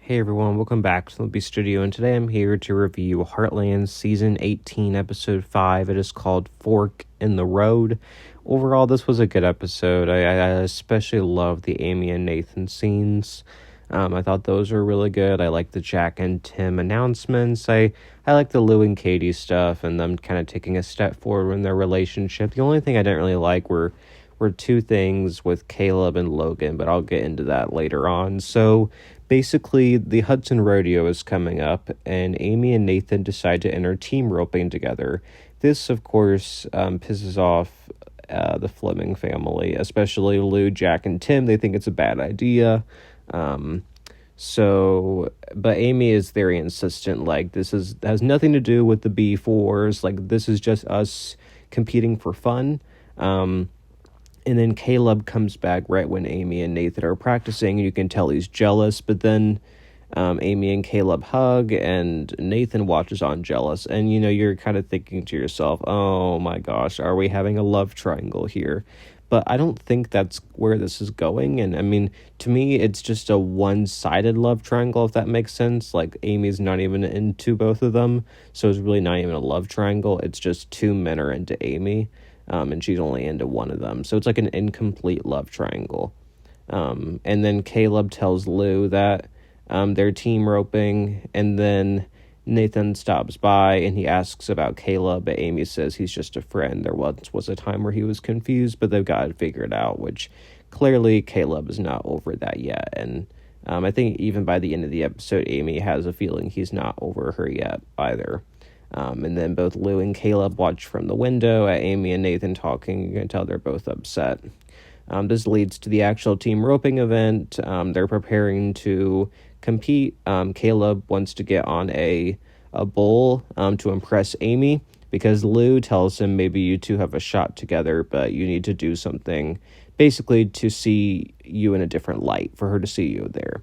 Hey everyone, welcome back to the Studio, and today I'm here to review Heartland Season 18, Episode 5. It is called Fork in the Road. Overall, this was a good episode. I especially love the Amy and Nathan scenes. I thought those were really good. I like the Jack and Tim announcements. I like the Lou and Katie stuff and them kind of taking a step forward in their relationship. The only thing I didn't really like were two things with Caleb and Logan, but I'll get into that later on. So basically, the Hudson Rodeo is coming up, and Amy and Nathan decide to enter team roping together. This, of course, pisses off the Fleming family, especially Lou, Jack, and Tim. They think it's a bad idea. But Amy is very insistent, like, has nothing to do with the B4s, like, this is just us competing for fun. And then Caleb comes back right when Amy and Nathan are practicing, and you can tell he's jealous, but then Amy and Caleb hug, and Nathan watches on jealous, and, you're kind of thinking to yourself, oh my gosh, are we having a love triangle here? But I don't think that's where this is going, and I mean, to me, it's just a one-sided love triangle, if that makes sense. Like, Amy's not even into both of them, so it's really not even a love triangle. It's just two men are into Amy, and she's only into one of them. So it's like an incomplete love triangle. And then Caleb tells Lou that they're team roping, and then Nathan stops by and he asks about Caleb, but Amy says he's just a friend. There once was a time where he was confused, but they've got to figure it out, which clearly Caleb is not over that yet. And I think even by the end of the episode, Amy has a feeling he's not over her yet either. And then both Lou and Caleb watch from the window at Amy and Nathan talking. You can tell they're both upset. This leads to the actual team roping event. They're preparing to compete. Caleb wants to get on a bull to impress Amy, because Lou tells him maybe you two have a shot together, but you need to do something basically to see you in a different light, for her to see you there.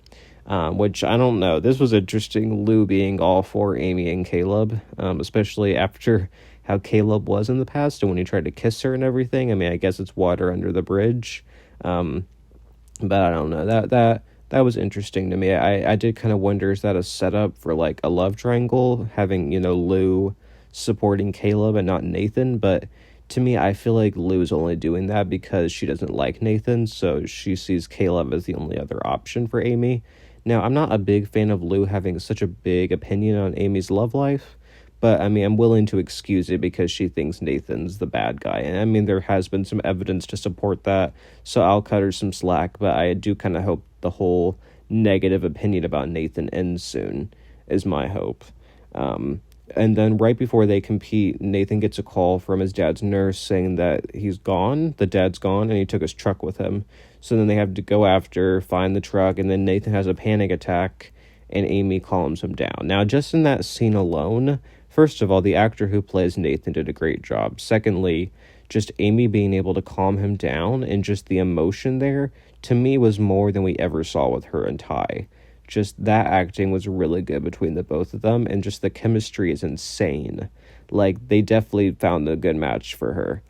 Which, I don't know. This was interesting, Lou being all for Amy and Caleb, especially after how Caleb was in the past and when he tried to kiss her and everything. I mean, I guess it's water under the bridge. But I don't know. That was interesting to me. I did kind of wonder, is that a setup for, like, a love triangle, having, Lou supporting Caleb and not Nathan? But to me, I feel like Lou is only doing that because she doesn't like Nathan, so she sees Caleb as the only other option for Amy. Now, I'm not a big fan of Lou having such a big opinion on Amy's love life, but, I mean, I'm willing to excuse it because she thinks Nathan's the bad guy. And, I mean, there has been some evidence to support that, so I'll cut her some slack, but I do kind of hope the whole negative opinion about Nathan ends soon, is my hope. And then right before they compete, Nathan gets a call from his dad's nurse saying that he's gone, the dad's gone, and he took his truck with him. So then they have to go find the truck, and then Nathan has a panic attack, and Amy calms him down. Now, just in that scene alone, first of all, the actor who plays Nathan did a great job. Secondly, just Amy being able to calm him down, and just the emotion there, to me, was more than we ever saw with her and Ty. Just that acting was really good between the both of them, and just the chemistry is insane. Like, they definitely found a good match for her.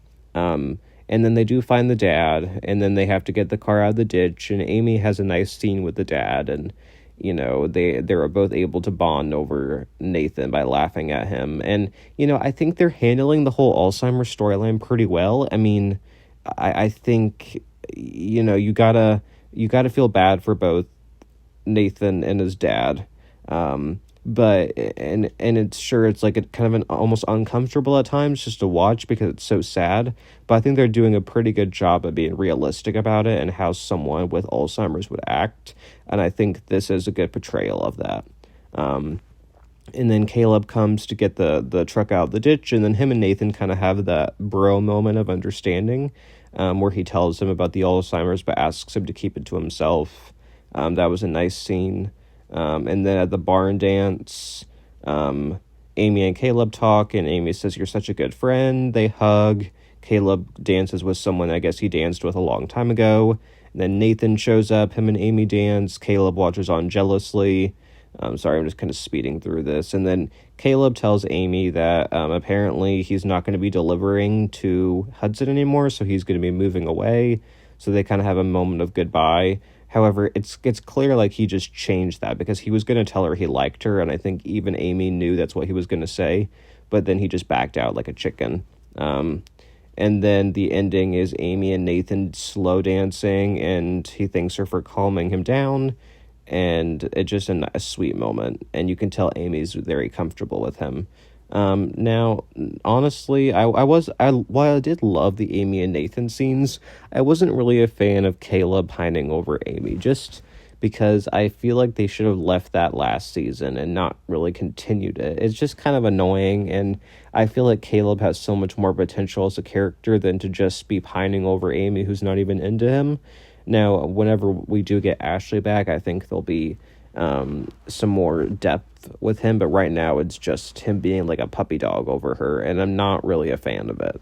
And then they do find the dad, and then they have to get the car out of the ditch, and Amy has a nice scene with the dad, and, they're both able to bond over Nathan by laughing at him. And, I think they're handling the whole Alzheimer's storyline pretty well. I mean, I think, you gotta feel bad for both Nathan and his dad, but it's like a kind of an almost uncomfortable at times just to watch because it's so sad, but I think they're doing a pretty good job of being realistic about it and how someone with Alzheimer's would act, and I think this is a good portrayal of that. And then Caleb comes to get the truck out of the ditch, and then him and Nathan kind of have that bro moment of understanding, where he tells him about the Alzheimer's but asks him to keep it to himself. That was a nice scene. And then at the barn dance, Amy and Caleb talk, and Amy says, "You're such a good friend." They hug. Caleb dances with someone I guess he danced with a long time ago. And then Nathan shows up. Him and Amy dance. Caleb watches on jealously. Sorry, I'm just kind of speeding through this. And then Caleb tells Amy that apparently he's not going to be delivering to Hudson anymore, so he's going to be moving away. So they kind of have a moment of goodbye. However, it's clear like he just changed that because he was going to tell her he liked her, and I think even Amy knew that's what he was going to say, but then he just backed out like a chicken. And then the ending is Amy and Nathan slow dancing, and he thanks her for calming him down, and it's just a sweet moment, and you can tell Amy's very comfortable with him. Now, honestly, while I did love the Amy and Nathan scenes, I wasn't really a fan of Caleb pining over Amy, just because I feel like they should have left that last season and not really continued it. It's just kind of annoying, and I feel like Caleb has so much more potential as a character than to just be pining over Amy, who's not even into him. Now, whenever we do get Ashley back, I think there'll be some more depth with him, but right now it's just him being like a puppy dog over her, and I'm not really a fan of it.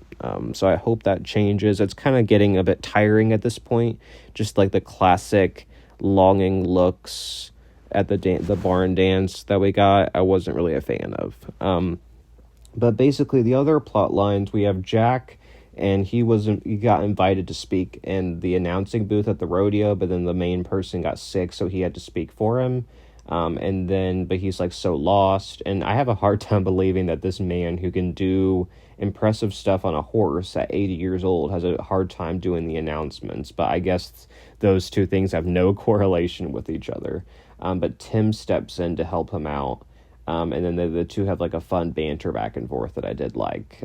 So I hope that changes. It's kind of getting a bit tiring at this point, just like the classic longing looks at the barn dance that we got. I wasn't really a fan of. But basically the other plot lines, we have Jack, and he got invited to speak in the announcing booth at the rodeo, but then the main person got sick, so he had to speak for him. But he's like so lost, and I have a hard time believing that this man who can do impressive stuff on a horse at 80 years old has a hard time doing the announcements, but I guess those two things have no correlation with each other. But Tim steps in to help him out, and then the two have like a fun banter back and forth that I did like.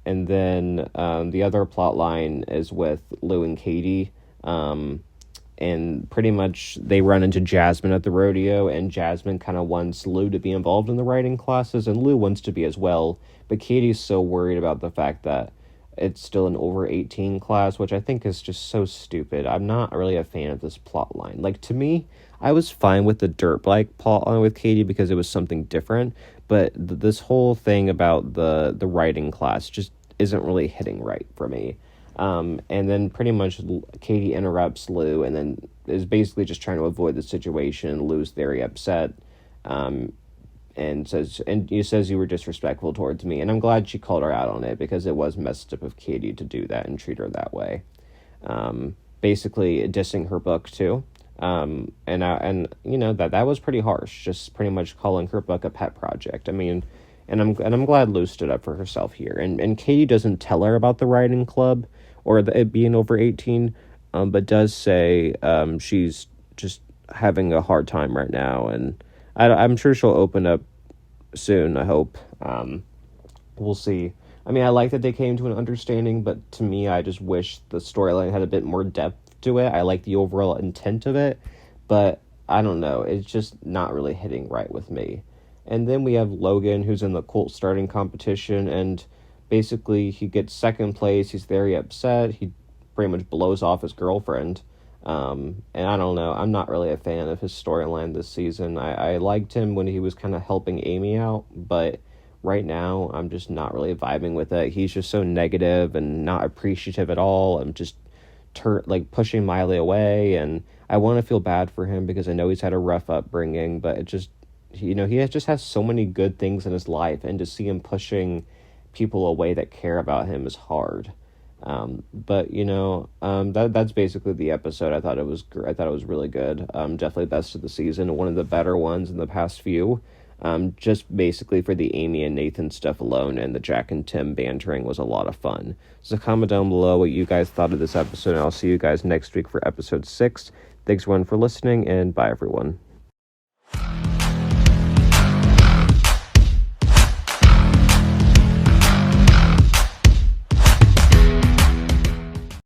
And then the other plot line is with Lou and Katie. And pretty much they run into Jasmine at the rodeo, and Jasmine kind of wants Lou to be involved in the writing classes, and Lou wants to be as well. But Katie's so worried about the fact that it's still an over 18 class, which I think is just so stupid. I'm not really a fan of this plot line. Like, to me, I was fine with the dirt bike plot line with Katie because it was something different, but this whole thing about the writing class just isn't really hitting right for me. And then pretty much Katie interrupts Lou and then is basically just trying to avoid the situation. Lou's very upset, and says you were disrespectful towards me. And I'm glad she called her out on it, because it was messed up of Katie to do that and treat her that way. Basically dissing her book too. And you know, that was pretty harsh, just pretty much calling her book a pet project. I mean, and I'm glad Lou stood up for herself here. And Katie doesn't tell her about the writing club or it being over 18, but does say she's just having a hard time right now, and I'm sure she'll open up soon, I hope. We'll see. I mean, I like that they came to an understanding, but to me, I just wish the storyline had a bit more depth to it. I like the overall intent of it, but I don't know, it's just not really hitting right with me. And then we have Logan, who's in the cult starting competition, and basically he gets second place. He's very upset. He pretty much blows off his girlfriend. And I don't know, I'm not really a fan of his storyline this season. I liked him when he was kind of helping Amy out, but right now I'm just not really vibing with it. He's just so negative and not appreciative at all. I'm just pushing Miley away, and I want to feel bad for him because I know he's had a rough upbringing, but it just, you know, he just has so many good things in his life, and to see him pushing people away that care about him is hard. But you know, that's basically the episode. I thought it was really good. Definitely best of the season, one of the better ones in the past few. Just basically for the Amy and Nathan stuff alone, and the Jack and Tim bantering was a lot of fun. So comment down below what you guys thought of this episode, and I'll see you guys next week for episode 6. Thanks everyone for listening, and bye everyone.